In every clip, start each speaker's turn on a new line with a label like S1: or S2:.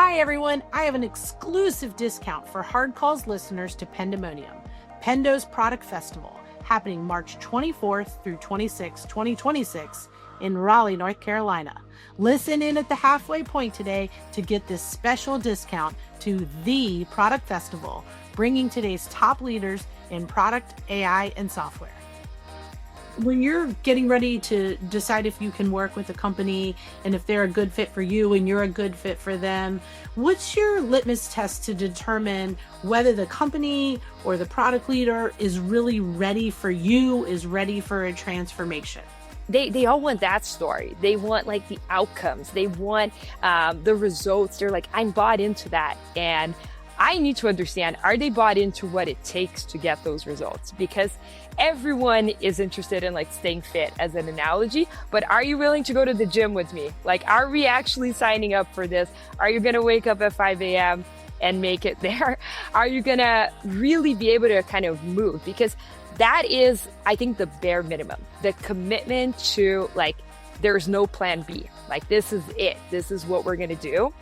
S1: Hi everyone, I have an exclusive discount for Hard Calls listeners to Pendemonium, Pendo's product festival, happening March 24th through 26, 2026 in Raleigh, North Carolina. Listen in at the halfway point today to get this special discount to the product festival, bringing today's top leaders in product, AI, and software. When you're getting ready to decide if you can work with a company and if they're a good fit for you and you're a good fit for them, what's your litmus test to determine whether the company or the product leader is really ready for you, is ready for a transformation?
S2: They all want that story. They want like the outcomes. They want the results. They're like, I'm bought into that. And I need to understand, are they bought into what it takes to get those results? Because everyone is interested in like staying fit as an analogy, but are you willing to go to the gym with me? Like, are we actually signing up for this? Are you going to wake up at 5 a.m. and make it there? Are you going to really be able to kind of move? Because that is, I think, the bare minimum, the commitment to like, there's no plan B. Like, this is it. This is what we're going to do.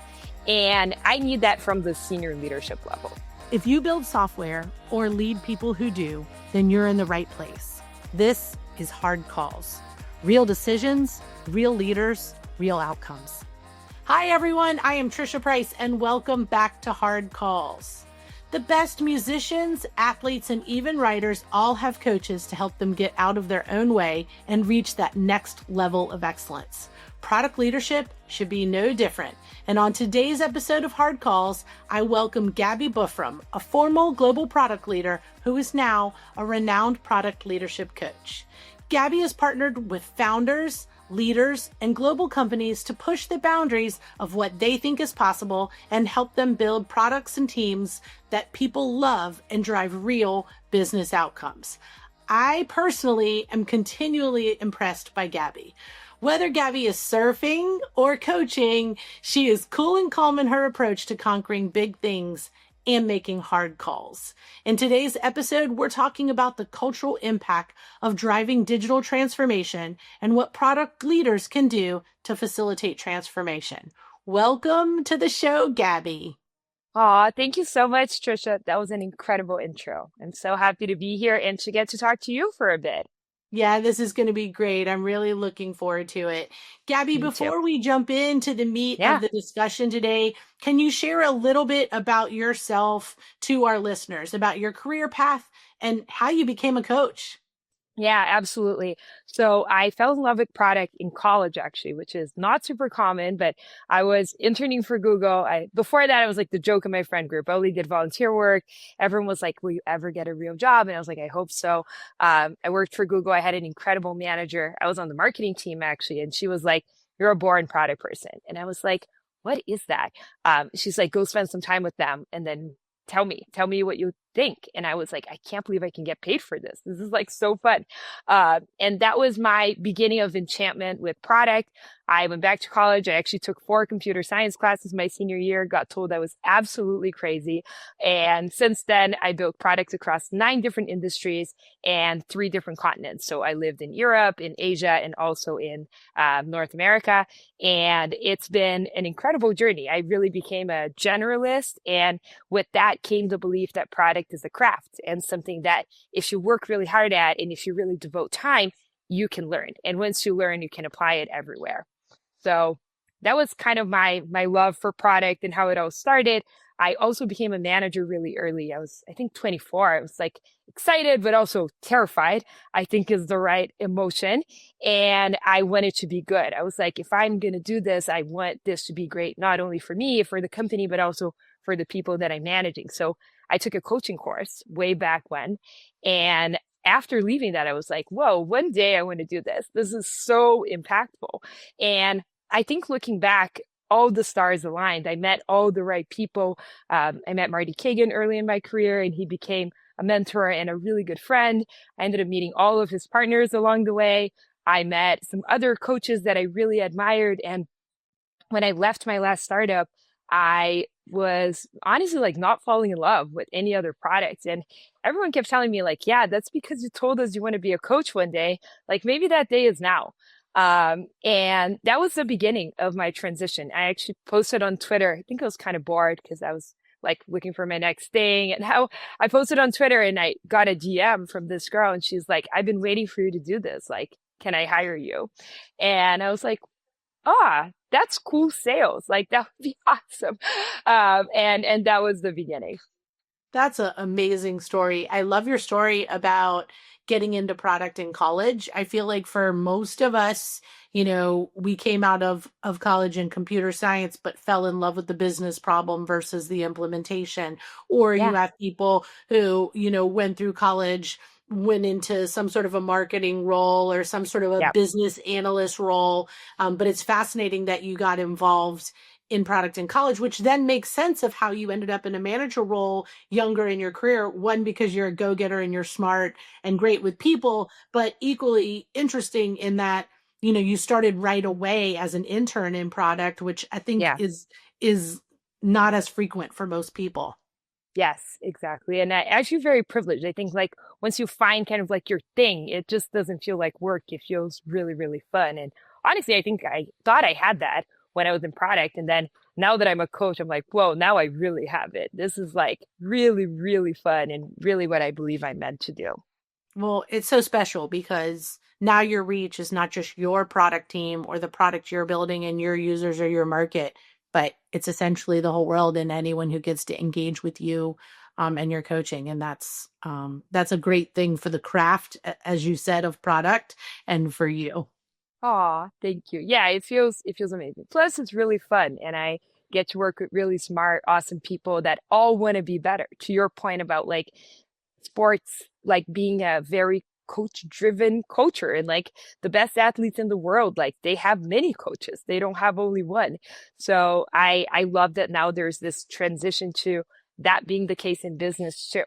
S2: And I need that from the senior leadership level.
S1: If you build software or lead people who do, then you're in the right place. This is Hard Calls. Real decisions, real leaders, real outcomes. Hi, everyone. I am Trisha Price, and welcome back to Hard Calls. The best musicians, athletes, and even writers all have coaches to help them get out of their own way and reach that next level of excellence. Product leadership should be no different. And on today's episode of Hard Calls, I welcome Gabi Bufrem, a former global product leader who is now a renowned product leadership coach. Gabi has partnered with founders, leaders, and global companies to push the boundaries of what they think is possible and help them build products and teams that people love and drive real business outcomes. I personally am continually impressed by Gabi. Whether Gabi is surfing or coaching, she is cool and calm in her approach to conquering big things and making hard calls. In today's episode, we're talking about the cultural impact of driving digital transformation and what product leaders can do to facilitate transformation. Welcome to the show, Gabi.
S2: Aw, thank you so much, Trisha. That was an incredible intro. I'm so happy to be here and to get to talk to you for a bit.
S1: Yeah, this is going to be great. I'm really looking forward to it. Gabi, before we jump into the meat of the discussion today, can you share a little bit about yourself to our listeners, about your career path and how you became a coach?
S2: Yeah, absolutely. So I fell in love with product in college, actually, which is not super common, but I was interning for Google. Before that, I was like the joke in my friend group. I only did volunteer work. Everyone was like, will you ever get a real job? And I was like, I hope so. I worked for Google. I had an incredible manager. I was on the marketing team, actually. And she was like, you're a born product person. And I was like, what is that? She's like, go spend some time with them and then tell me what you think. And I was like, I can't believe I can get paid for this. This is like so fun. And that was my beginning of enchantment with product. I went back to college. I actually took 4 computer science classes my senior year, got told I was absolutely crazy. And since then, I built products across 9 different industries and 3 different continents. So I lived in Europe, in Asia, and also in North America. And it's been an incredible journey. I really became a generalist. And with that came the belief that product is a craft and something that if you work really hard at and if you really devote time, you can learn. And once you learn, you can apply it everywhere. So that was kind of my love for product and how it all started. I also became a manager really early. I was, I think, 24. I was like excited, but also terrified, I think is the right emotion. And I wanted to be good. I was like, if I'm going to do this, I want this to be great, not only for me, for the company, but also for the people that I'm managing. So I took a coaching course way back when. And after leaving that, I was like, whoa, one day I want to do this. This is so impactful. And I think looking back, all the stars aligned. I met all the right people. I met Marty Kagan early in my career, and he became a mentor and a really good friend. I ended up meeting all of his partners along the way. I met some other coaches that I really admired. And when I left my last startup, I was honestly like not falling in love with any other product. And everyone kept telling me like, yeah, that's because you told us you want to be a coach one day. Like maybe that day is now. And that was the beginning of my transition. I actually posted on Twitter. I think I was kind of bored because I was like looking for my next thing. And how I posted on Twitter and I got a DM from this girl and she's like, I've been waiting for you to do this. Like, can I hire you? And I was like, that's cool sales. Like that would be awesome. And that was the beginning.
S1: That's an amazing story. I love your story about getting into product in college. I feel like for most of us, we came out of college in computer science, but fell in love with the business problem versus the implementation. Or you
S2: Yeah.
S1: have people who, went through college, went into some sort of a marketing role or some sort of a
S2: Yeah.
S1: business analyst role. But it's fascinating that you got involved in product in college, which then makes sense of how you ended up in a manager role younger in your career. One, because you're a go-getter and you're smart and great with people, but equally interesting in that, you started right away as an intern in product, which I think
S2: Yeah.
S1: is not as frequent for most people.
S2: Yes, exactly. And I actually very privileged. I think like once you find kind of like your thing, it just doesn't feel like work. It feels really, really fun. And honestly, I think I thought I had that when I was in product. And then now that I'm a coach, I'm like, whoa, now I really have it. This is like really, really fun and really what I believe I'm meant to do.
S1: Well, it's so special because now your reach is not just your product team or the product you're building and your users or your market, but it's essentially the whole world and anyone who gets to engage with you and your coaching. And that's a great thing for the craft, as you said, of product and for you.
S2: Aw, thank you. Yeah, it feels amazing. Plus, it's really fun, and I get to work with really smart, awesome people that all want to be better. To your point about like sports, like being a very coach-driven culture, and like the best athletes in the world, like they have many coaches. They don't have only one. So I love that now there's this transition to that being the case in business too.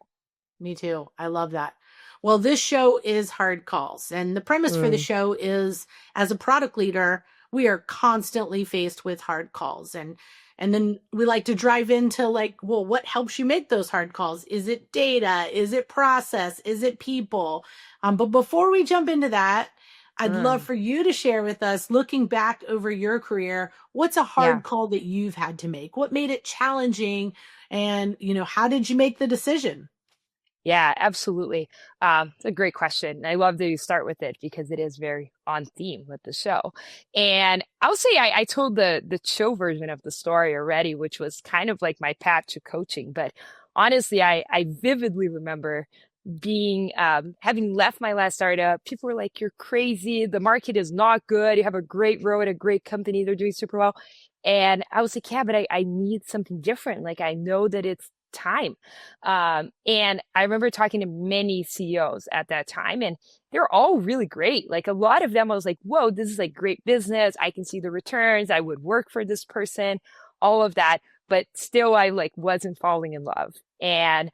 S1: Me too. I love that. Well, this show is Hard Calls. And the premise for the
S2: Mm,
S1: show is as a product leader, we are constantly faced with hard calls. And then we like to drive into like, well, what helps you make those hard calls? Is it data? Is it process? Is it people? But before we jump into that, I'd love
S2: mm,
S1: for you to share with us, looking back over your career, what's a
S2: yeah.
S1: hard call that you've had to make? What made it challenging? And, how did you make the decision?
S2: Yeah, absolutely. It's a great question. I love that you start with it because it is very on theme with the show. And I'll say I told the show version of the story already, which was kind of like my path to coaching. But honestly, I vividly remember being having left my last startup. People were like, "You're crazy. The market is not good. You have a great role at a great company. They're doing super well." And I was like, "Yeah, but I need something different. Like I know that it's time." And I remember talking to many CEOs at that time, and they're all really great. Like a lot of them, I was like, whoa, this is like great business. I can see the returns. I would work for this person, all of that. But still, I like wasn't falling in love. And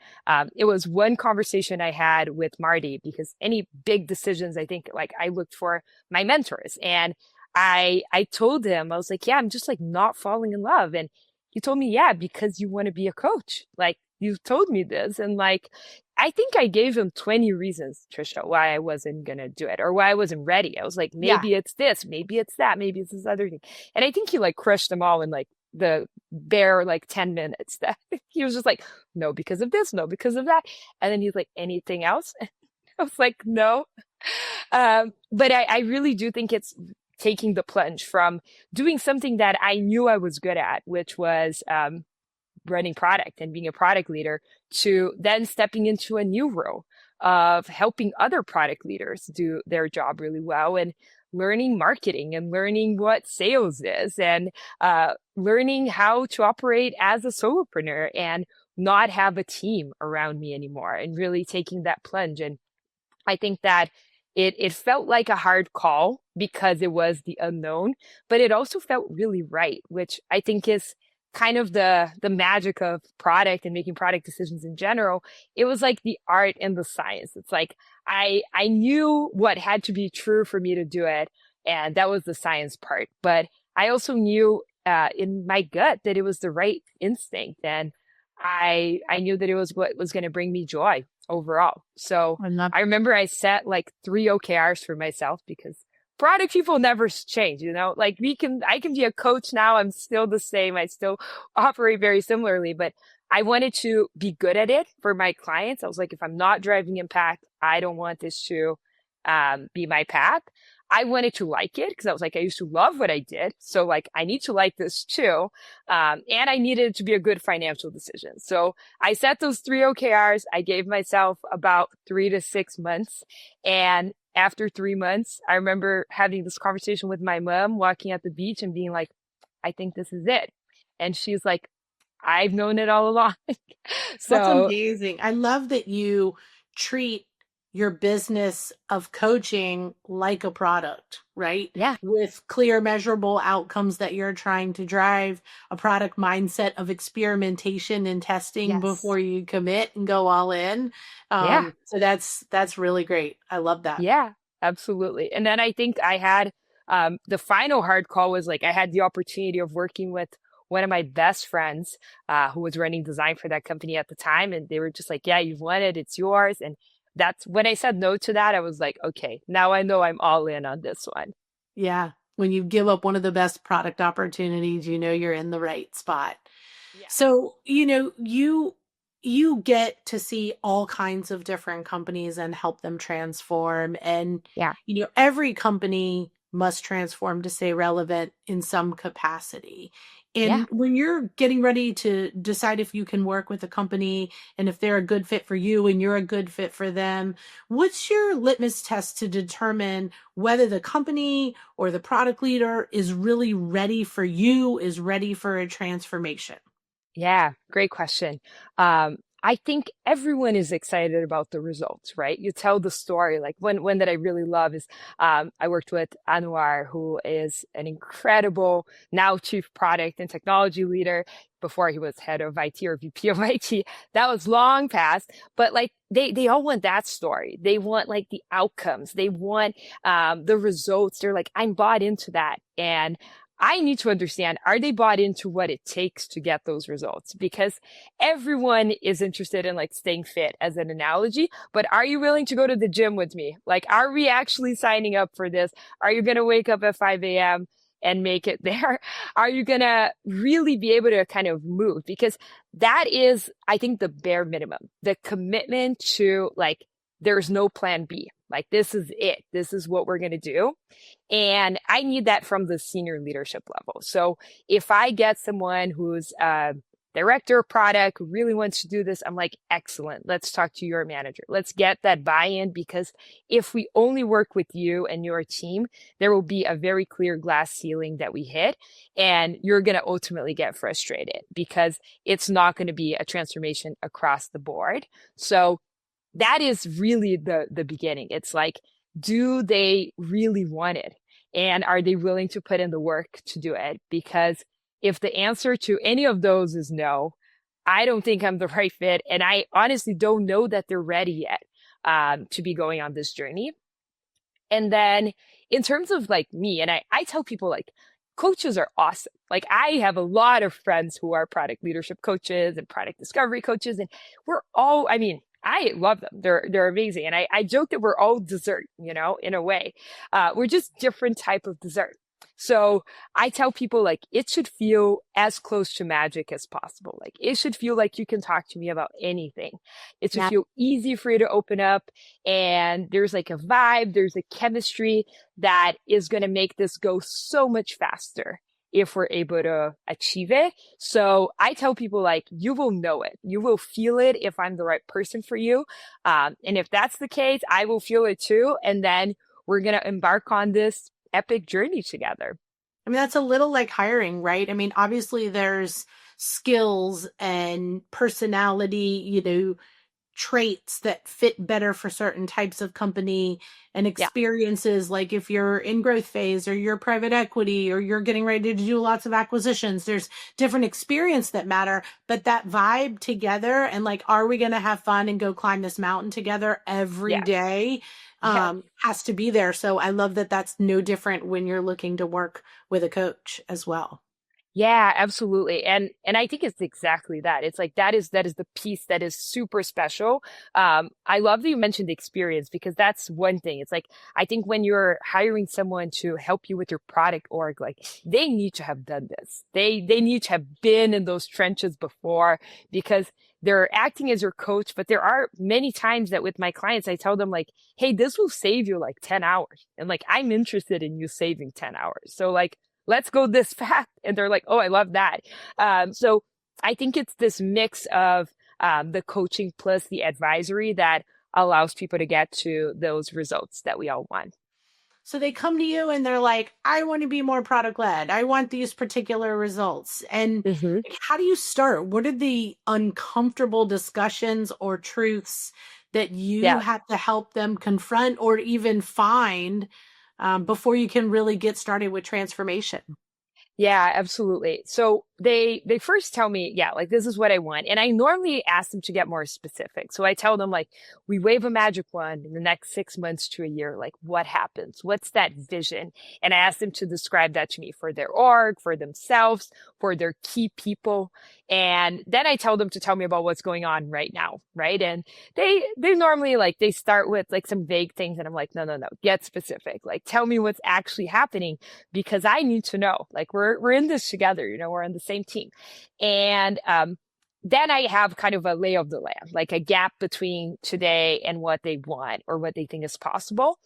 S2: it was one conversation I had with Marty because any big decisions, I think like I looked for my mentors and I told him, I was like, yeah, I'm just like not falling in love. And he told me, yeah, because you want to be a coach. Like you've told me this. And like, I think I gave him 20 reasons, Trisha, why I wasn't going to do it or why I wasn't ready. I was like,
S1: Yeah.
S2: maybe it's this, maybe it's that, maybe it's this other thing. And I think he like crushed them all in like the bare like 10 minutes that he was just like, no, because of this, no, because of that. And then he's like, anything else? I was like, no. But I really do think it's taking the plunge from doing something that I knew I was good at, which was running product and being a product leader, to then stepping into a new role of helping other product leaders do their job really well and learning marketing and learning what sales is and learning how to operate as a solopreneur and not have a team around me anymore and really taking that plunge. And I think that it felt like a hard call because it was the unknown, but it also felt really right, which I think is kind of the magic of product and making product decisions in general. It was like the art and the science. It's like I knew what had to be true for me to do it, and that was the science part. But I also knew in my gut that it was the right instinct, and I knew that it was what was going to bring me joy overall. So
S1: I love
S2: I remember I set like 3 OKRs for myself because product people never change, like I can be a coach now. I'm still the same. I still operate very similarly, but I wanted to be good at it for my clients. I was like, if I'm not driving impact, I don't want this to be my path. I wanted to like it because I was like, I used to love what I did. So like, I need to like this too. And I needed it to be a good financial decision. So I set those 3 OKRs. I gave myself about 3 to 6 months. And after 3 months, I remember having this conversation with my mom, walking at the beach and being like, I think this is it. And she's like, I've known it all along.
S1: That's
S2: So
S1: amazing. I love that you treat your business of coaching like a product, right?
S2: yeah,
S1: With clear, measurable outcomes that you're trying to drive, a product mindset of experimentation and testing
S2: yes.
S1: before you commit and go all in.
S2: Yeah.
S1: So that's really great. I love that.
S2: Yeah, absolutely. And then I think I had the final hard call was like I had the opportunity of working with one of my best friends who was running design for that company at the time. And they were just like, yeah, you've won it, it's yours. And that's when I said no to that, I was like, okay, now I know I'm all in on this one.
S1: Yeah. When you give up one of the best product opportunities, you know you're in the right spot.
S2: Yeah.
S1: So, you get to see all kinds of different companies and help them transform. And,
S2: Yeah.
S1: every company must transform to stay relevant in some capacity.
S2: Yeah.
S1: And when you're getting ready to decide if you can work with a company and if they're a good fit for you and you're a good fit for them, what's your litmus test to determine whether the company or the product leader is really ready for you, is ready for a transformation?
S2: Yeah, great question. I think everyone is excited about the results, right? You tell the story. Like one that I really love is I worked with Anwar, who is an incredible now chief product and technology leader. Before he was head of IT or VP of IT, that was long past. But like they all want that story. They want like the outcomes. They want the results. They're like, I'm bought into that, and I need to understand, are they bought into what it takes to get those results? Because everyone is interested in like staying fit as an analogy, but are you willing to go to the gym with me? Like, are we actually signing up for this? Are you going to wake up at 5 a.m. and make it there? Are you going to really be able to kind of move? Because that is, I think, the bare minimum, the commitment to like, there's no plan B. Like, this is it. This is what we're going to do. And I need that from the senior leadership level. So if I get someone who's a director of product who really wants to do this, I'm like, excellent. Let's talk to your manager. Let's get that buy-in, because if we only work with you and your team, there will be a very clear glass ceiling that we hit, and you're going to ultimately get frustrated because it's not going to be a transformation across the board. So that is really the beginning. It's like, do they really want it? And are they willing to put in the work to do it? Because if the answer to any of those is no, I don't think I'm the right fit. And I honestly don't know that they're ready yet to be going on this journey. And then in terms of like me, and I tell people like, coaches are awesome. Like I have a lot of friends who are product leadership coaches and product discovery coaches, and we're all, I mean, I love them. They're amazing. And I joke that we're all dessert, in a way. We're just different type of dessert. So I tell people like it should feel as close to magic as possible. Like it should feel like you can talk to me about anything. It should
S1: Yeah.
S2: feel easy for you to open up, and there's like a vibe, there's a chemistry that is going to make this go so much faster if we're able to achieve it. So I tell people like, you will know it. You will feel it if I'm the right person for you. And if that's the case, I will feel it too. And then we're going to embark on this epic journey together.
S1: I mean, that's a little like hiring, right? I mean, obviously there's skills and personality, traits that fit better for certain types of company and
S2: Yeah.
S1: experiences. Like if you're in growth phase or you're private equity or you're getting ready to do lots of acquisitions, there's different experience that matter, but that vibe together and like, are we going to have fun and go climb this mountain together every
S2: Yes.
S1: day?
S2: Yes.
S1: Has to be there. So I love that that's no different when you're looking to work with a coach as well.
S2: Yeah, absolutely. And I think it's exactly that. It's like that is the piece that is super special. I love that you mentioned the experience because that's one thing. It's like I think when you're hiring someone to help you with your product org, like they need to have done this. They need to have been in those trenches before because they're acting as your coach, but there are many times that with my clients I tell them like, "Hey, this will save you like 10 hours." And like I'm interested in you saving 10 hours. So like let's go this fast. And they're like, oh, I love that. So I think it's this mix of the coaching plus the advisory that allows people to get to those results that we all want.
S1: So they come to you and they're like, I want to be more product led. I want these particular results. And
S2: Hmm.
S1: like, how do you start? What are the uncomfortable discussions or truths that you
S2: Yeah.
S1: have to help them confront or even find before you can really get started with transformation?
S2: Yeah, absolutely. So they first tell me, yeah, like this is what I want. And I normally ask them to get more specific. So I tell them like we wave a magic wand in the next 6 months to a year, like what happens? What's that vision? And I ask them to describe that to me for their org, for themselves, for their key people. And then I tell them to tell me about what's going on right now, right? And they normally like they start with like some vague things and I'm like, no, no, no, get specific. Like tell me what's actually happening because I need to know. Like we're in this together, we're on the same team. And then I have kind of a lay of the land, like a gap between today and what they want or what they think is possible.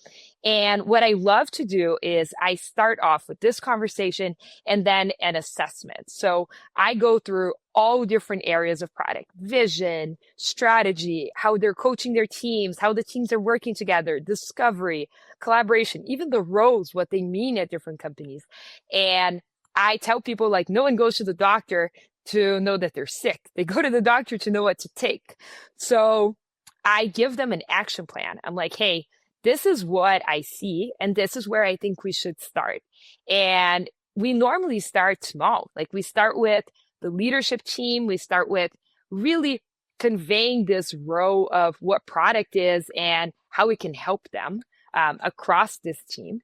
S2: And what I love to do is I start off with this conversation and then an assessment. So I go through all different areas of product, vision, strategy, how they're coaching their teams, how the teams are working together, discovery, collaboration, even the roles, what they mean at different companies. And I tell people like no one goes to the doctor to know that they're sick. They go to the doctor to know what to take. So I give them an action plan. I'm like, hey, this is what I see, and this is where I think we should start. And we normally start small. Like we start with the leadership team. We start with really conveying this row of what product is and how we can help them across this team.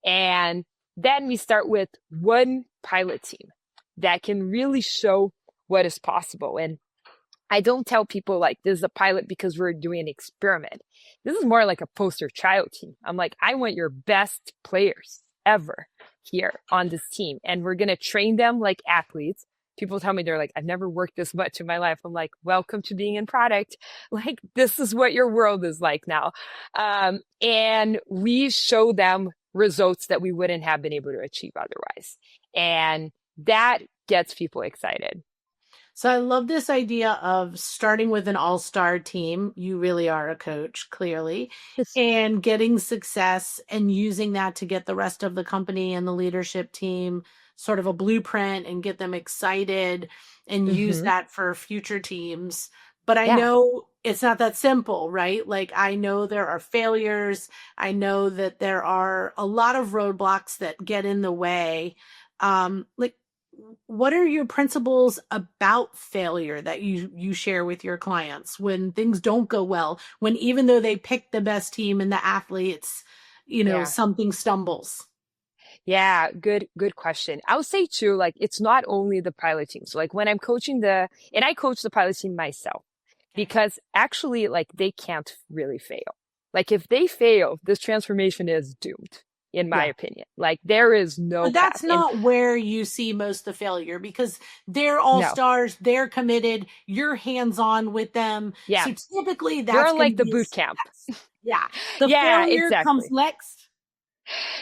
S2: And then we start with one pilot team that can really show what is possible. And I don't tell people like this is a pilot because we're doing an experiment. This is more like a poster child team. I'm like, I want your best players ever here on this team. And we're going to train them like athletes. People tell me they're like, I've never worked this much in my life. I'm like, welcome to being in product. Like, this is what your world is like now. And we show them results that we wouldn't have been able to achieve otherwise. And that gets people excited.
S1: So I love this idea of starting with an all-star team. You really are a coach, clearly, and getting success and using that to get the rest of the company and the leadership team sort of a blueprint and get them excited and use
S2: Hmm.
S1: that for future teams. But I
S2: Yeah.
S1: know it's not that simple, right? Like I know there are failures. I know that there are a lot of roadblocks that get in the way. Like what are your principles about failure that you share with your clients when things don't go well, when even though they pick the best team and the athletes,
S2: Yeah.
S1: something stumbles?
S2: Yeah, good question. I would say too, like it's not only the pilot team. So like when I'm coaching and I coach the pilot team myself
S1: Okay.
S2: because actually like they can't really fail. Like if they fail, this transformation is doomed, in my
S1: Yeah.
S2: opinion. Like there is no
S1: But that's
S2: path. And
S1: not where you see most of the failure because they're all
S2: no,
S1: stars, they're committed, you're hands on with them.
S2: yeah,
S1: So typically
S2: they're
S1: that's
S2: on
S1: going to
S2: like the
S1: be a
S2: boot camp.
S1: success. Yeah. The
S2: Yeah,
S1: failure comes
S2: exactly.
S1: next.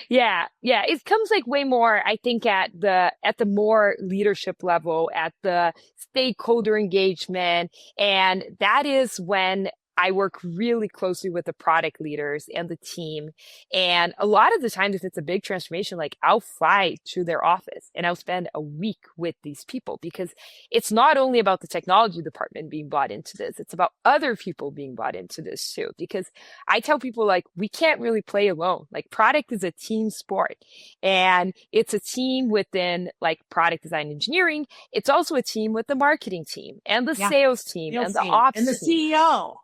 S2: Yeah, yeah. It comes like way more, I think, at the more leadership level, at the stakeholder engagement. And that is when I work really closely with the product leaders and the team. And a lot of the times, if it's a big transformation, like I'll fly to their office and I'll spend a week with these people because it's not only about the technology department being bought into this, it's about other people being bought into this too. Because I tell people like we can't really play alone. Like product is a team sport and it's a team within like product design engineering. It's also a team with the marketing team and the
S1: Yeah.
S2: sales team and
S1: Sales
S2: the
S1: team and the
S2: ops team.
S1: CEO.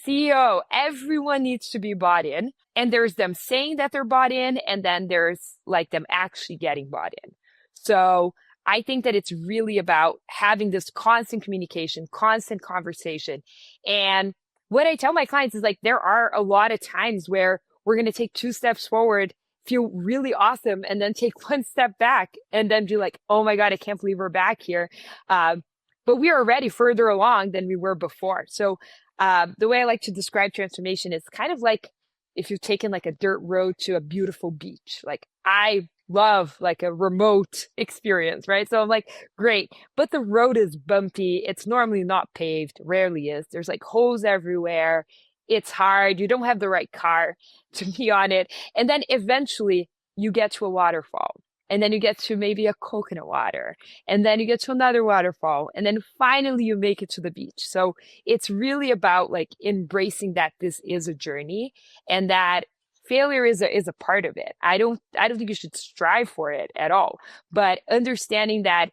S2: CEO, everyone needs to be bought in. And there's them saying that they're bought in, and then there's like them actually getting bought in. So I think that it's really about having this constant communication, constant conversation. And what I tell my clients is like, there are a lot of times where we're going to take 2 steps forward, feel really awesome, and then take 1 step back and then be like, oh my God, I can't believe we're back here. But we are already further along than we were before. So the way I like to describe transformation is kind of like if you've taken like a dirt road to a beautiful beach. Like I love like a remote experience, right? So I'm like, great, but the road is bumpy. It's normally not paved, rarely is. There's like holes everywhere. It's hard. You don't have the right car to be on it. And then eventually you get to a waterfall. And then you get to maybe a coconut water. And then you get to another waterfall. And then finally you make it to the beach. So it's really about like embracing that this is a journey and that failure is a part of it. I don't think you should strive for it at all. But understanding that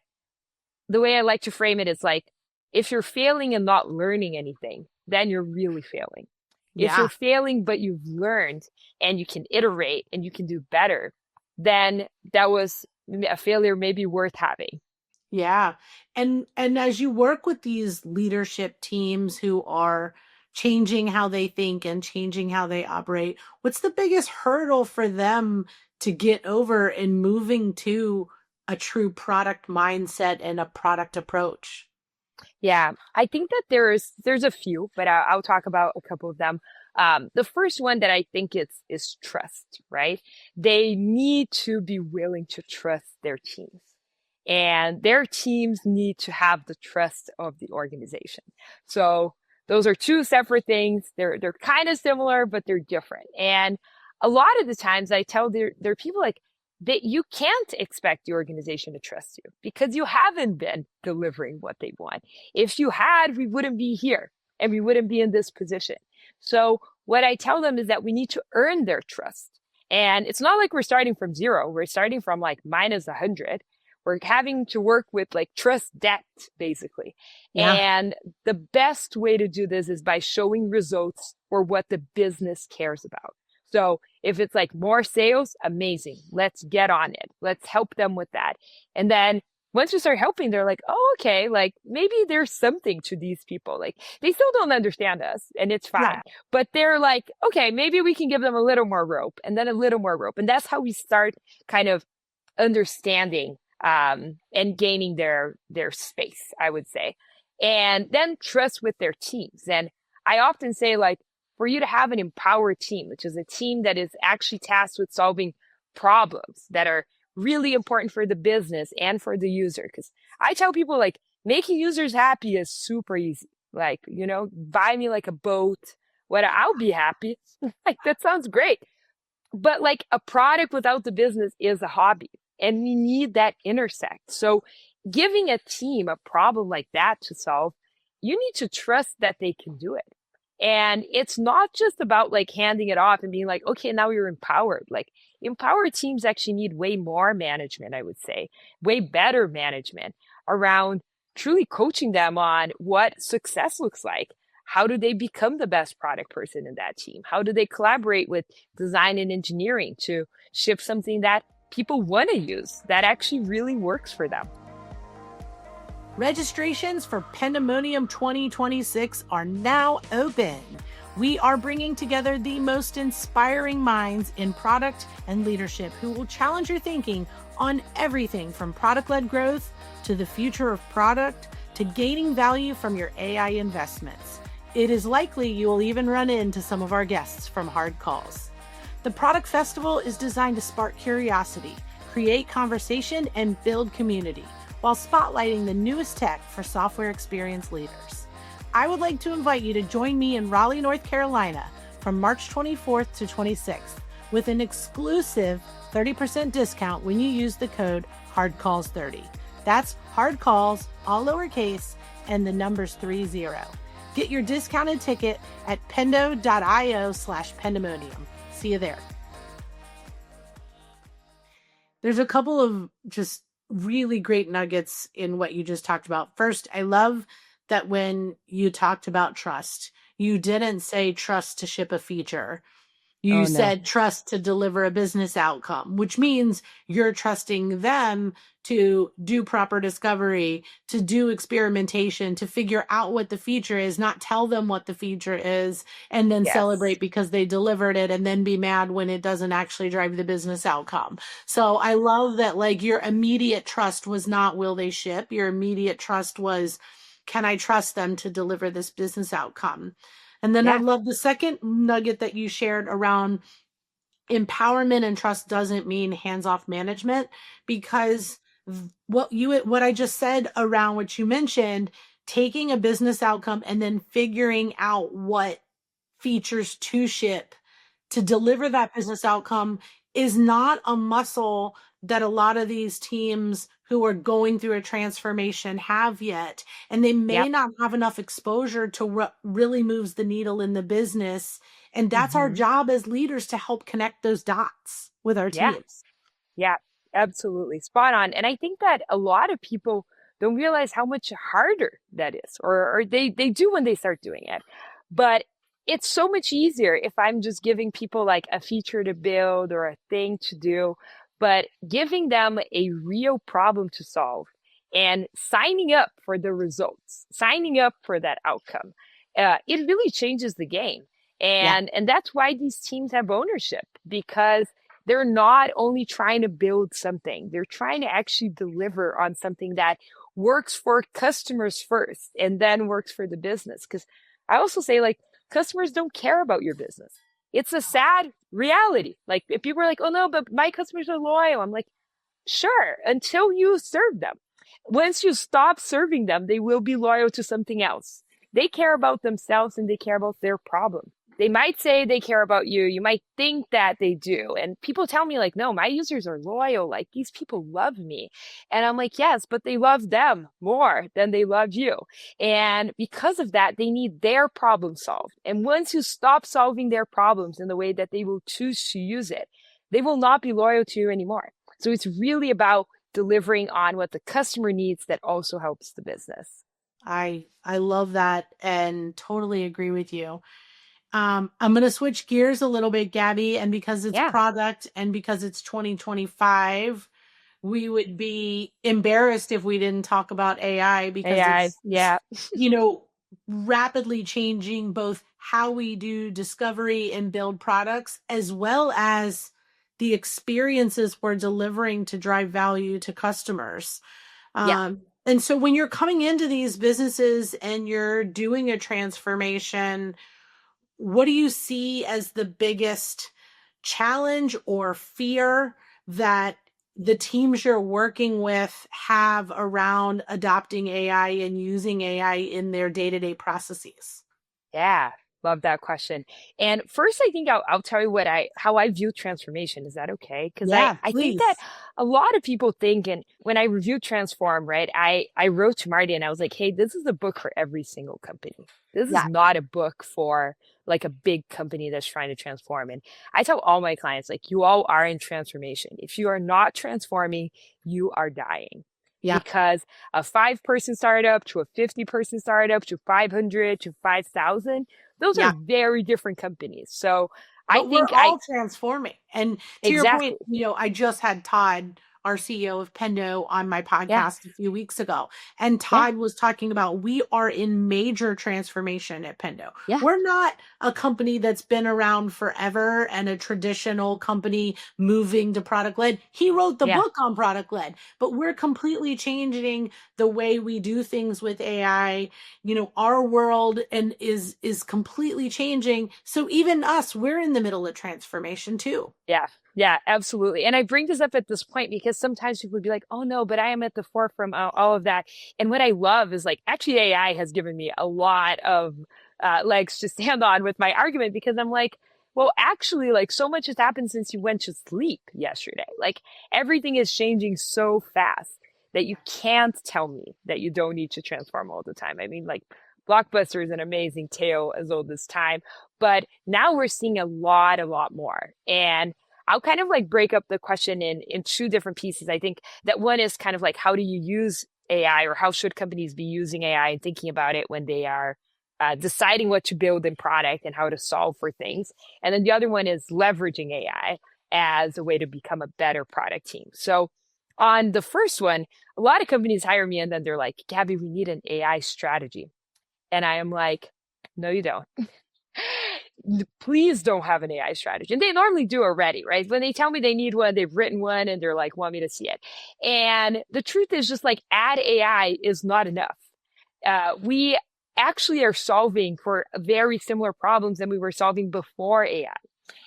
S2: the way I like to frame it is like, if you're failing and not learning anything, then you're really failing. If you're failing, but you've learned and you can iterate and you can do better, then that was a failure maybe worth having.
S1: Yeah. And as you work with these leadership teams who are changing how they think and changing how they operate, what's the biggest hurdle for them to get over in moving to a true product mindset and a product approach?
S2: Yeah, I think that there's a few, but I'll talk about a couple of them. The first one that I think is trust, right? They need to be willing to trust their teams, and their teams need to have the trust of the organization. So those are two separate things. They're kind of similar, but they're different. And a lot of the times I tell their people like that you can't expect the organization to trust you because you haven't been delivering what they want. If you had, we wouldn't be here and we wouldn't be in this position. So what I tell them is that we need to earn their trust. And it's not like we're starting from zero. We're starting from like minus 100. We're having to work with like trust debt, basically.
S1: Yeah.
S2: And the best way to do this is by showing results or what the business cares about. So if it's like more sales, amazing. Let's get on it. Let's help them with that. And then once we start helping, they're like, oh, okay, like maybe there's something to these people. Like they still don't understand us and it's fine.
S1: Yeah.
S2: But they're like, okay, maybe we can give them a little more rope and then a little more rope. And that's how we start kind of understanding and gaining their space, I would say. And then trust with their teams. And I often say like, for you to have an empowered team, which is a team that is actually tasked with solving problems that are really important for the business and for the user. Because I tell people like making users happy is super easy. Like, buy me like a boat, I'll be happy. Like that sounds great. But like a product without the business is a hobby and we need that intersect. So giving a team a problem like that to solve, you need to trust that they can do it. And it's not just about like handing it off and being like, okay, now you're empowered. Like empowered teams actually need way more management, I would say, way better management around truly coaching them on what success looks like. How do they become the best product person in that team? How do they collaborate with design and engineering to ship something that people want to use that actually really works for them?
S1: Registrations for Pandemonium 2026 are now open. We are bringing together the most inspiring minds in product and leadership who will challenge your thinking on everything from product-led growth to the future of product to gaining value from your AI investments. It is likely you will even run into some of our guests from Hard Calls. The Product Festival is designed to spark curiosity, create conversation, and build community, while spotlighting the newest tech for software experience leaders. I would like to invite you to join me in Raleigh, North Carolina from March 24th to 26th with an exclusive 30% discount when you use the code HARDCALLS30. That's HARDCALLS, all lowercase, and the numbers 30. Get your discounted ticket at pendo.io/pandemonium. See you there. There's a couple of just really great nuggets in what you just talked about. First, I love that when you talked about trust, you didn't say trust to ship a feature. You
S2: Oh no.
S1: said trust to deliver a business outcome, which means you're trusting them to do proper discovery, to do experimentation, to figure out what the feature is, not tell them what the feature is, and then
S2: Yes.
S1: celebrate because they delivered it and then be mad when it doesn't actually drive the business outcome. So I love that, like, your immediate trust was not will they ship? Your immediate trust was, can I trust them to deliver this business outcome? And then I
S2: Yeah.
S1: love the second nugget that you shared around empowerment and trust doesn't mean hands-off management, because what I just said around what you mentioned, taking a business outcome and then figuring out what features to ship to deliver that business outcome is not a muscle that a lot of these teams who are going through a transformation have yet. And they may
S2: Yep.
S1: not have enough exposure to what really moves the needle in the business. And that's our
S2: Hmm.
S1: job as leaders, to help connect those dots with our
S2: Yeah.
S1: teams.
S2: Yeah, absolutely. Spot on. And I think that a lot of people don't realize how much harder that is, or they do when they start doing it. But it's so much easier if I'm just giving people like a feature to build or a thing to do, but giving them a real problem to solve and signing up for the results, signing up for that outcome. It really changes the game.
S1: Yeah.
S2: And that's why these teams have ownership, because they're not only trying to build something, they're trying to actually deliver on something that works for customers first and then works for the business. Because I also say, like, customers don't care about your business. It's a sad reality. Like, if people are like, oh no, but my customers are loyal, I'm like, sure, until you serve them. Once you stop serving them, they will be loyal to something else. They care about themselves and they care about their problem. They might say they care about you. You might think that they do. And people tell me, like, no, my users are loyal. Like, these people love me. And I'm like, yes, but they love them more than they love you. And because of that, they need their problem solved. And once you stop solving their problems in the way that they will choose to use it, they will not be loyal to you anymore. So it's really about delivering on what the customer needs that also helps the business.
S1: I love that and totally agree with you. I'm going to switch gears a little bit, Gabby, and because it's
S2: Yeah.
S1: product and because it's 2025, we would be embarrassed if we didn't talk about AI, because
S2: AI.
S1: it's,
S2: Yeah.
S1: you know, rapidly changing both how we do discovery and build products, as well as the experiences we're delivering to drive value to customers.
S2: Yeah.
S1: And so when you're coming into these businesses and you're doing a transformation, what do you see as the biggest challenge or fear that the teams you're working with have around adopting AI and using AI in their day-to-day processes?
S2: Yeah, love that question. And first, I think I'll tell you how I view transformation. Is that okay? Because
S1: Yeah,
S2: I think that
S1: please.
S2: a lot of people think, and when I review Transform, right, I wrote to Marty and I was like, hey, this is a book for every single company. This is
S1: Yeah,
S2: not a book for like a big company that's trying to transform. And I tell all my clients, like, you all are in transformation. If you are not transforming, you are dying,
S1: yeah,
S2: because a 5-person startup to a 50-person startup to 500 to 5,000, those are
S1: yeah.
S2: very different companies. So I
S1: But we're
S2: think I
S1: all transforming. And to your point,
S2: exactly.
S1: I just had Todd, our CEO of Pendo, on my
S2: Yeah.
S1: podcast a few weeks ago. And
S2: Yeah.
S1: Todd was talking about, we are in major transformation at Pendo.
S2: Yeah.
S1: We're not a company that's been around forever and a traditional company moving to product led. He wrote the
S2: Yeah.
S1: book on product led, but we're completely changing the way we do things with AI. Our world and is completely changing. So even us, we're in the middle of transformation too.
S2: Yeah. Yeah, absolutely. And I bring this up at this point because sometimes people would be like, oh no, but I am at the forefront of all of that. And what I love is, like, actually AI has given me a lot of legs to stand on with my argument, because I'm like, well, actually, like, so much has happened since you went to sleep yesterday. Like, everything is changing so fast that you can't tell me that you don't need to transform all the time. I mean, like, Blockbuster is an amazing tale as old as time, but now we're seeing a lot more. And I'll kind of like break up the question in two different pieces. I think that one is kind of like, how do you use AI, or how should companies be using AI and thinking about it when they are deciding what to build in product and how to solve for things. And then the other one is leveraging AI as a way to become a better product team. So on the first one, a lot of companies hire me and then they're like, Gabi, we need an AI strategy. And I am like, no, you don't. Please don't have an AI strategy. And they normally do already, right? When they tell me they need one, they've written one and they're like, want me to see it. And the truth is just like add AI is not enough. We actually are solving for very similar problems than we were solving before AI.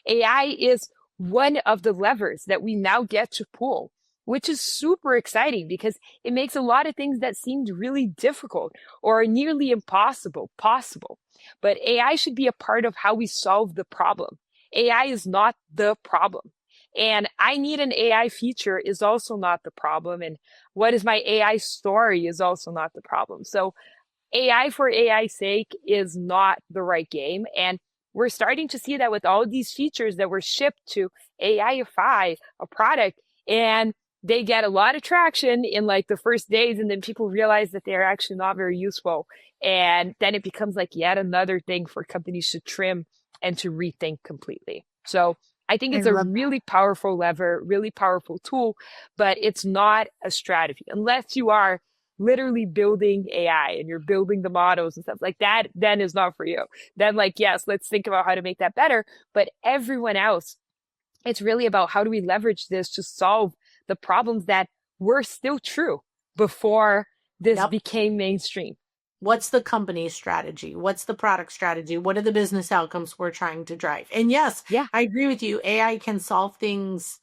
S2: AI is one of the levers that we now get to pull, which is super exciting because it makes a lot of things that seemed really difficult or nearly impossible possible. But AI should be a part of how we solve the problem. AI is not the problem. And I need an AI feature is also not the problem. And what is my AI story is also not the problem. So AI for AI's sake is not the right game. And we're starting to see that with all these features that were shipped to AIify a product, and they get a lot of traction in like the first days, and then people realize that they're actually not very useful. And then it becomes like yet another thing for companies to trim and to rethink completely. So I think
S1: I
S2: it's a
S1: love
S2: really powerful lever, really powerful tool, but it's not a strategy unless you are literally building AI and you're building the models and stuff like that, then is not for you. Then like, yes, let's think about how to make that better. But everyone else, it's really about how do we leverage this to solve the problems that were still true before this
S1: Yep.
S2: became mainstream.
S1: What's the company strategy? What's the product strategy? What are the business outcomes we're trying to drive? And yes,
S2: Yeah,
S1: I agree with you. AI can solve things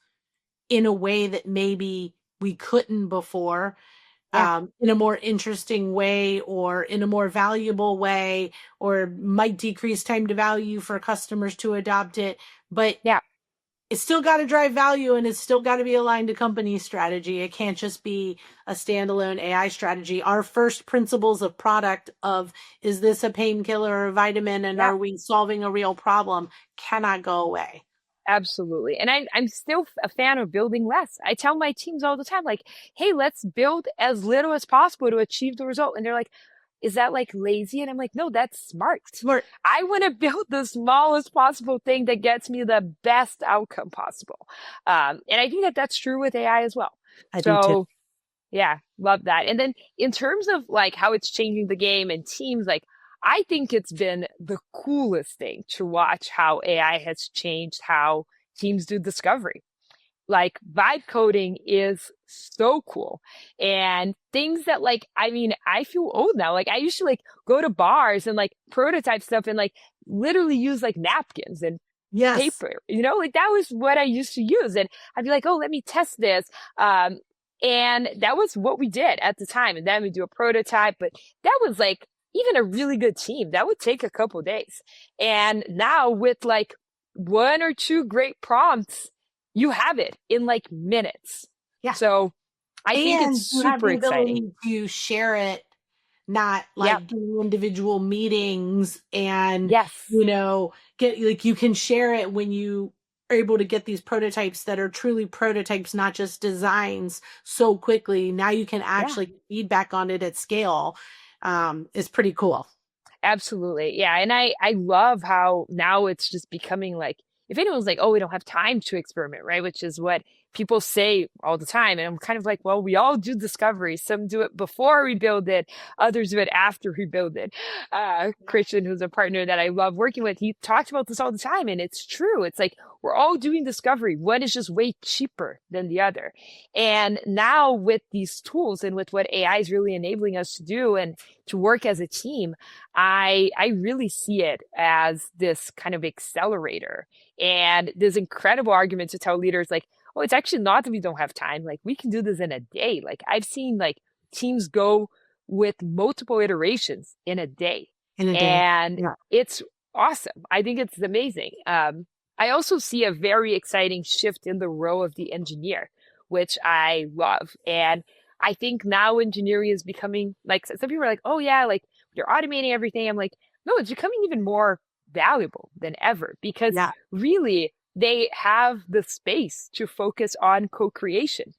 S1: in a way that maybe we couldn't before,
S2: yeah,
S1: in a more interesting way or in a more valuable way, or might decrease time to value for customers to adopt it. But
S2: yeah.
S1: it's still got to drive value and it's still got to be aligned to company strategy. It can't just be a standalone AI strategy. Our first principles of product of, is this a painkiller or a vitamin and
S2: Yeah.
S1: are we solving a real problem, cannot go away.
S2: Absolutely. And I'm still a fan of building less. I tell my teams all the time, like, hey, let's build as little as possible to achieve the result. And they're like, is that like lazy? And I'm like, no, that's smart.
S1: Smart.
S2: I want to build the smallest possible thing that gets me the best outcome possible. And I think that that's true with AI as well.
S1: I do too.
S2: So yeah, love that. And then in terms of like how it's changing the game and teams, like I think it's been the coolest thing to watch how AI has changed how teams do discovery. Like vibe coding is so cool. And things that like, I mean, I feel old now. Like I used to like go to bars and like prototype stuff and like literally use like napkins and
S1: Yes.
S2: paper, like that was what I used to use. And I'd be like, oh, let me test this. And that was what we did at the time. And then we do a prototype, but that was like even a really good team. That would take a couple days. And now with like one or two great prompts, you have it in like minutes.
S1: Yeah.
S2: So I think
S1: And
S2: it's
S1: you have
S2: super
S1: the
S2: exciting.
S1: ability to share it, not
S2: Yep.
S1: like doing individual meetings and,
S2: Yes.
S1: get like, you can share it when you are able to get these prototypes that are truly prototypes, not just designs, so quickly. Now you can
S2: Yeah.
S1: actually get feedback on it at scale. It's pretty cool.
S2: Absolutely. Yeah. And I love how now it's just becoming like, if anyone's like, oh, we don't have time to experiment, right? Which is what people say all the time. And I'm kind of like, well, we all do discovery. Some do it before we build it, others do it after we build it. Christian, who's a partner that I love working with, he talks about this all the time. And it's true. It's like, we're all doing discovery. One is just way cheaper than the other. And now with these tools and with what AI is really enabling us to do and to work as a team, I really see it as this kind of accelerator. And there's incredible argument to tell leaders like, oh, it's actually not that we don't have time. Like we can do this in a day. Like I've seen like teams go with multiple iterations in a day.
S1: In a day.
S2: And
S1: Yeah.
S2: it's awesome. I think it's amazing. I also see a very exciting shift in the role of the engineer, which I love. And I think now engineering is becoming like, some people are like, oh yeah, like you're automating everything. I'm like, no, it's becoming even more valuable than ever because
S1: Yeah.
S2: really they have the space to focus on co-creation.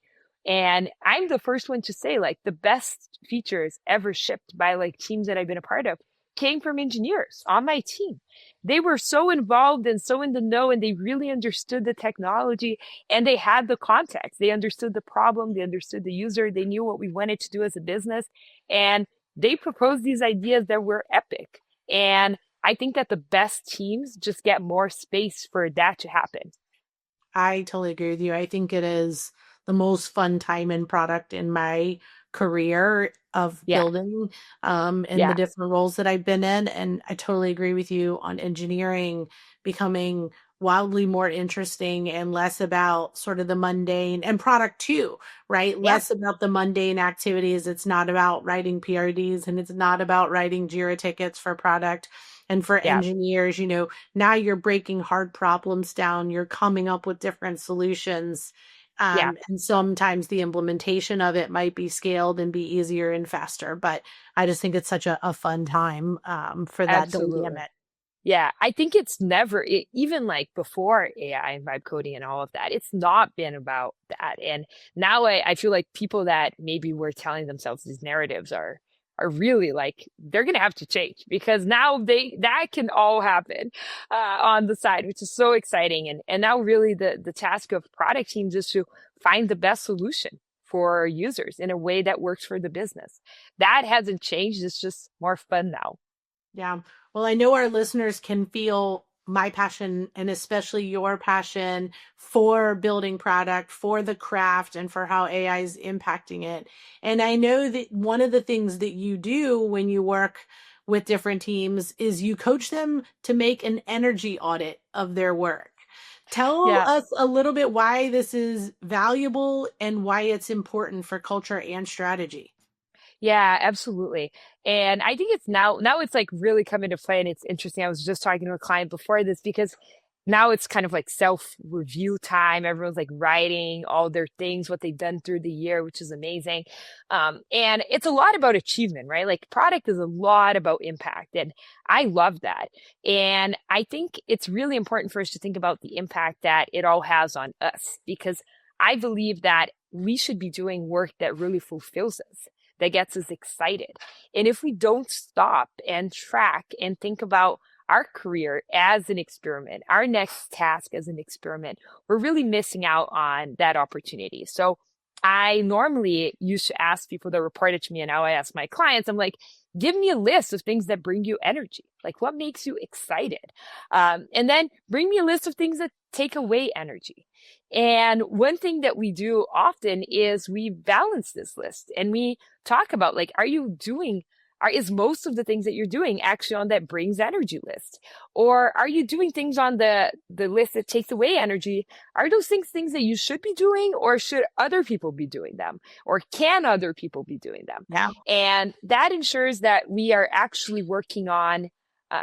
S2: And I'm the first one to say like the best features ever shipped by like teams that I've been a part of came from engineers on my team. They were so involved and so in the know, and they really understood the technology, and they had the context. They understood the problem. They understood the user. They knew what we wanted to do as a business. And they proposed these ideas that were epic. And I think that the best teams just get more space for that to happen.
S1: I totally agree with you. I think it is the most fun time in product in my career of
S2: Yeah.
S1: building in the
S2: Yeah.
S1: different roles that I've been in. And I totally agree with you on engineering becoming wildly more interesting and less about sort of the mundane, and product too, right?
S2: Yeah.
S1: Less about the mundane activities. It's not about writing PRDs and it's not about writing Jira tickets for product. And for
S2: Yeah.
S1: engineers, now you're breaking hard problems down, you're coming up with different solutions.
S2: Yeah.
S1: And sometimes the implementation of it might be scaled and be easier and faster. But I just think it's such a fun time for that
S2: Absolutely.
S1: dynamic.
S2: Yeah, I think it's never, even like before AI and vibe coding and all of that, it's not been about that. And now I feel like people that maybe were telling themselves these narratives are really like, they're going to have to change, because now that can all happen on the side, which is so exciting. And now really the task of product teams is to find the best solution for users in a way that works for the business. That hasn't changed. It's just more fun now.
S1: Yeah. Well, I know our listeners can feel my passion and especially your passion for building product, for the craft, and for how AI is impacting it. And I know that one of the things that you do when you work with different teams is you coach them to make an energy audit of their work. Tell
S2: Yeah.
S1: us a little bit why this is valuable and why it's important for culture and strategy.
S2: Yeah, absolutely. And I think it's now it's like really come into play, and it's interesting. I was just talking to a client before this, because now it's kind of like self-review time. Everyone's like writing all their things, what they've done through the year, which is amazing. And it's a lot about achievement, right? Like product is a lot about impact. And I love that. And I think it's really important for us to think about the impact that it all has on us, because I believe that we should be doing work that really fulfills us, that gets us excited. And if we don't stop and track and think about our career as an experiment, our next task as an experiment, we're really missing out on that opportunity. So I normally used to ask people that reported to me, and now I ask my clients, I'm like, give me a list of things that bring you energy. Like, what makes you excited? And then bring me a list of things that take away energy. And one thing that we do often is we balance this list, and we talk about, like, is most of the things that you're doing actually on that brings energy list? Or are you doing things on the list that takes away energy? Are those things that you should be doing, or should other people be doing them? Or can other people be doing them?
S1: Yeah.
S2: And that ensures that we are actually working on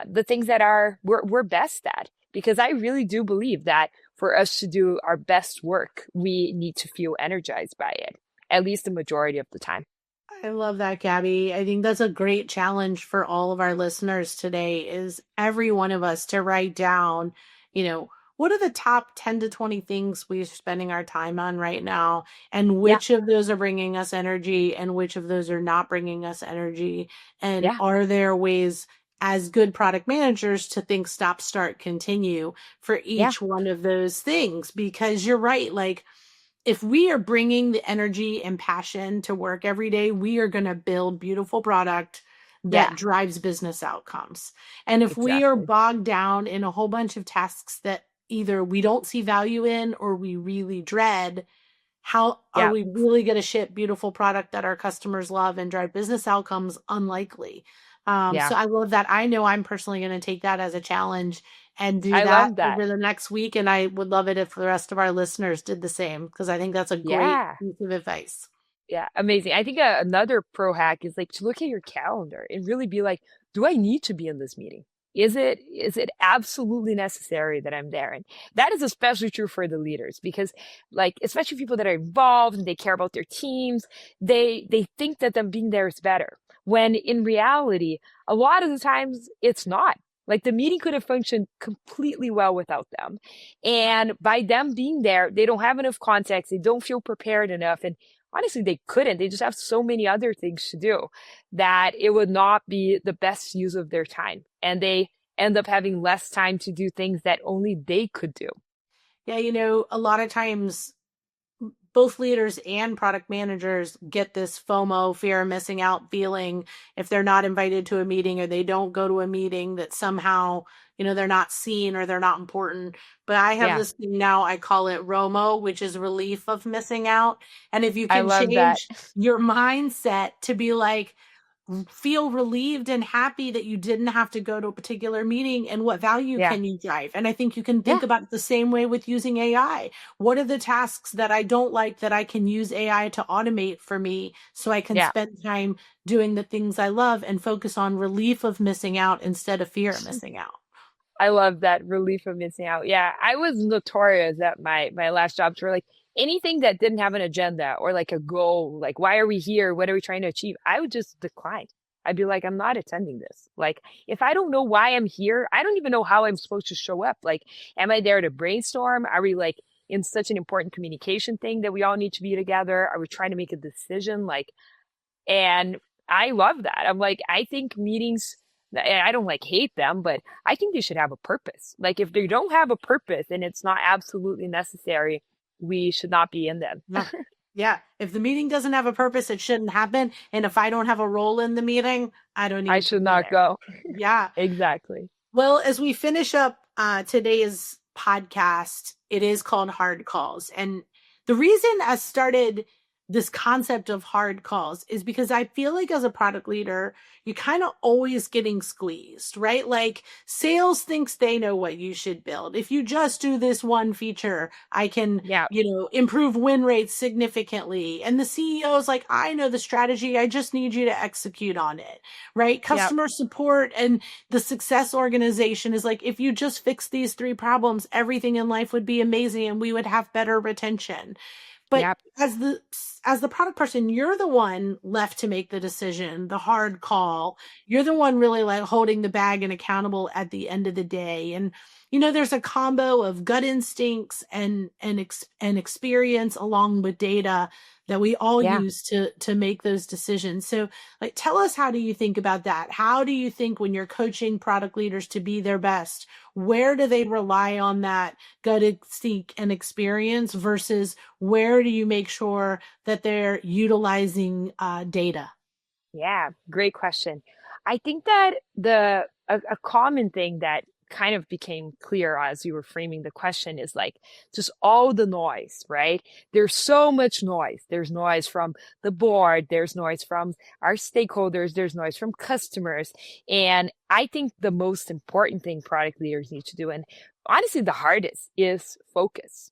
S2: the things that we're best at. Because I really do believe that for us to do our best work, we need to feel energized by it, at least the majority of the time.
S1: I love that, Gabby. I think that's a great challenge for all of our listeners today is every one of us to write down, what are the top 10 to 20 things we're spending our time on right now, and
S2: Yeah.
S1: which of those are bringing us energy and which of those are not bringing us energy? And
S2: Yeah.
S1: are there ways as good product managers to think, stop, start, continue for
S2: Yeah.
S1: each one of those things? Because you're right, like, if we are bringing the energy and passion to work every day, we are going to build beautiful product that
S2: Yeah.
S1: drives business outcomes. And if we are
S2: Exactly.
S1: bogged down in a whole bunch of tasks that either we don't see value in or we really dread, how are
S2: Yeah.
S1: we really going to ship beautiful product that our customers love and drive business outcomes? Unlikely.
S2: Yeah.
S1: So I love that. I know I'm personally going to take that as a challenge and do
S2: I
S1: that
S2: love that.
S1: over the next week. And I would love it if the rest of our listeners did the same, because I think that's a great
S2: Yeah.
S1: piece of advice.
S2: Yeah. Amazing. I think another pro hack is like to look at your calendar and really be like, do I need to be in this meeting? Is it absolutely necessary that I'm there? And that is especially true for the leaders, because like, especially people that are involved and they care about their teams, they think that them being there is better. When in reality, a lot of the times it's not. Like the meeting could have functioned completely well without them. And by them being there, they don't have enough context. They don't feel prepared enough. And honestly, they couldn't. They just have so many other things to do that it would not be the best use of their time. And they end up having less time to do things that only they could do.
S1: Yeah, a lot of times both leaders and product managers get this FOMO, fear of missing out feeling if they're not invited to a meeting or they don't go to a meeting, that somehow, they're not seen or they're not important. But I have
S2: Yeah,
S1: this thing now, I call it ROMO, which is relief of missing out. And if you
S2: I
S1: can
S2: love that.
S1: change your mindset to be like, feel relieved and happy that you didn't have to go to a particular meeting, and what value
S2: Yeah,
S1: can you drive. And I think you can think
S2: yeah,
S1: about it the same way with using AI. What are the tasks that I don't like that I can use AI to automate for me so I can
S2: yeah.
S1: spend time doing the things I love and focus on relief of missing out instead of fear of missing out.
S2: I love that relief of missing out. Yeah, I was notorious at my last jobs where like anything that didn't have an agenda or like a goal, like why are we here? What are we trying to achieve? I would just decline. I'd be like, I'm not attending this. Like, if I don't know why I'm here, I don't even know how I'm supposed to show up. Like, am I there to brainstorm? Are we like in such an important communication thing that we all need to be together? Are we trying to make a decision? Like, and I love that. I'm like, I think meetings, and I don't like hate them, but I think they should have a purpose. Like if they don't have a purpose and it's not absolutely necessary, we should not be in them.
S1: Yeah. Yeah. If the meeting doesn't have a purpose, it shouldn't happen. And if I don't have a role in the meeting, I don't
S2: I
S1: need to
S2: should
S1: be
S2: not
S1: there.
S2: go.
S1: Yeah.
S2: Exactly.
S1: Well, as we finish up today's podcast, it is called Hard Calls. And the reason I started this concept of hard calls is because I feel like as a product leader, you're kind of always getting squeezed, right? Like sales thinks they know what you should build. If you just do this one feature, I can,
S2: Yeah.
S1: improve win rates significantly. And the CEO is like, I know the strategy. I just need you to execute on it, right?
S2: Yeah.
S1: Customer support and the success organization is like, if you just fix these three problems, everything in life would be amazing and we would have better retention. But
S2: Yeah.
S1: as the product person, you're the one left to make the decision, the hard call. You're the one really like holding the bag and accountable at the end of the day. And there's a combo of gut instincts and experience along with data that we all
S2: Yeah.
S1: use to make those decisions. So like tell us, how do you think about that? How do you think when you're coaching product leaders to be their best, where do they rely on that gut instinct and experience versus where do you make sure that they're utilizing data?
S2: Yeah, great question. I think that a common thing that kind of became clear as you were framing the question is like just all the noise, right? There's so much noise. There's noise from the board, there's noise from our stakeholders, there's noise from customers. And I think the most important thing product leaders need to do, and honestly the hardest, is focus.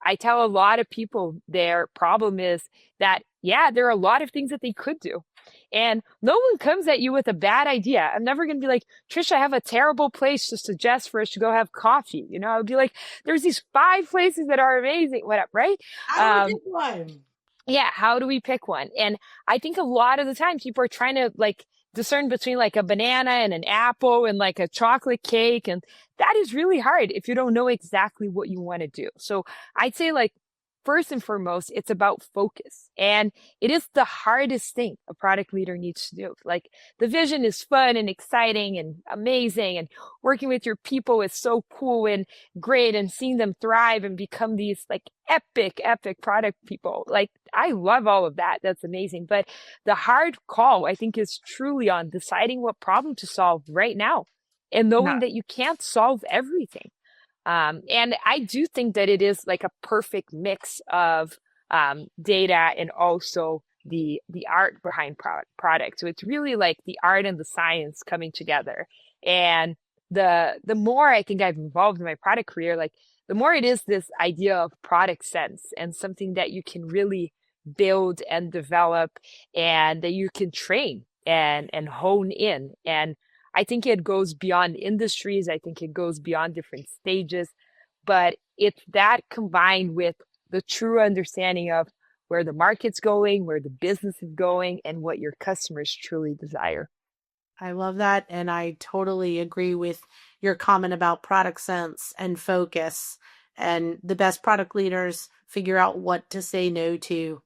S2: I tell a lot of people their problem is that, yeah, there are a lot of things that they could do. And no one comes at you with a bad idea. I'm never going to be like, Trisha, I have a terrible place to suggest for us to go have coffee. I would be like, there's these 5 places that are amazing, whatever, right?
S1: How do we pick one?
S2: Yeah, how do we pick one? And I think a lot of the time people are trying to like discern between like a banana and an apple and like a chocolate cake. And that is really hard if you don't know exactly what you want to do. So I'd say like first and foremost, it's about focus. And it is the hardest thing a product leader needs to do. Like the vision is fun and exciting and amazing. And working with your people is so cool and great, and seeing them thrive and become these like epic product people. Like I love all of that. That's amazing. But the hard call, I think, is truly on deciding what problem to solve right now and knowing
S1: No.
S2: that you can't solve everything. And I do think that it is like a perfect mix of data and also the art behind product. So it's really like the art and the science coming together. And the more I think I've involved in my product career, like the more it is this idea of product sense and something that you can really build and develop and that you can train and hone in. And I think it goes beyond industries. I think it goes beyond different stages, but it's that combined with the true understanding of where the market's going, where the business is going, and what your customers truly desire.
S1: I love that. And I totally agree with your comment about product sense and focus. And the best product leaders figure out what to say no to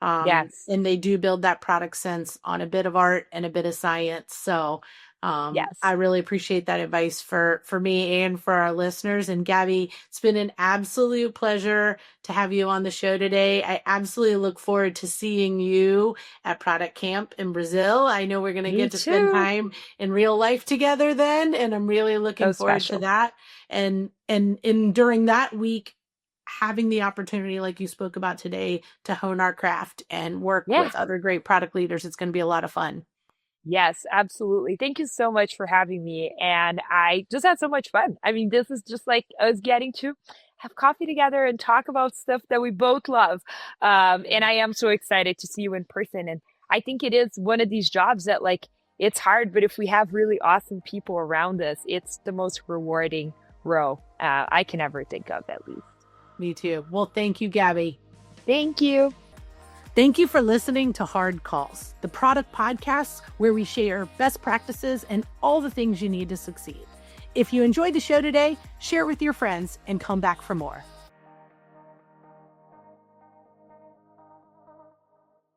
S2: Yes.
S1: And they do build that product sense on a bit of art and a bit of science. So I
S2: Yes.
S1: really appreciate that advice for me and for our listeners. And Gabi, it's been an absolute pleasure to have you on the show today. I absolutely look forward to seeing you at Product Camp in Brazil. I know we're going to
S2: Me
S1: get to spend
S2: too.
S1: time in real life together then, and I'm really looking
S2: So
S1: forward to
S2: special.
S1: that. And during that week, having the opportunity, like you spoke about today, to hone our craft and work
S2: Yeah.
S1: with other great product leaders, it's going to be a lot of fun.
S2: Yes, absolutely. Thank you so much for having me. And I just had so much fun. I mean, this is just like us getting to have coffee together and talk about stuff that we both love. And I am so excited to see you in person. And I think it is one of these jobs that, like, it's hard, but if we have really awesome people around us, it's the most rewarding role I can ever think of, at least.
S1: Me too. Well, thank you, Gabi.
S2: Thank you.
S1: Thank you for listening to Hard Calls, the product podcast where we share best practices and all the things you need to succeed. If you enjoyed the show today, share it with your friends and come back for more.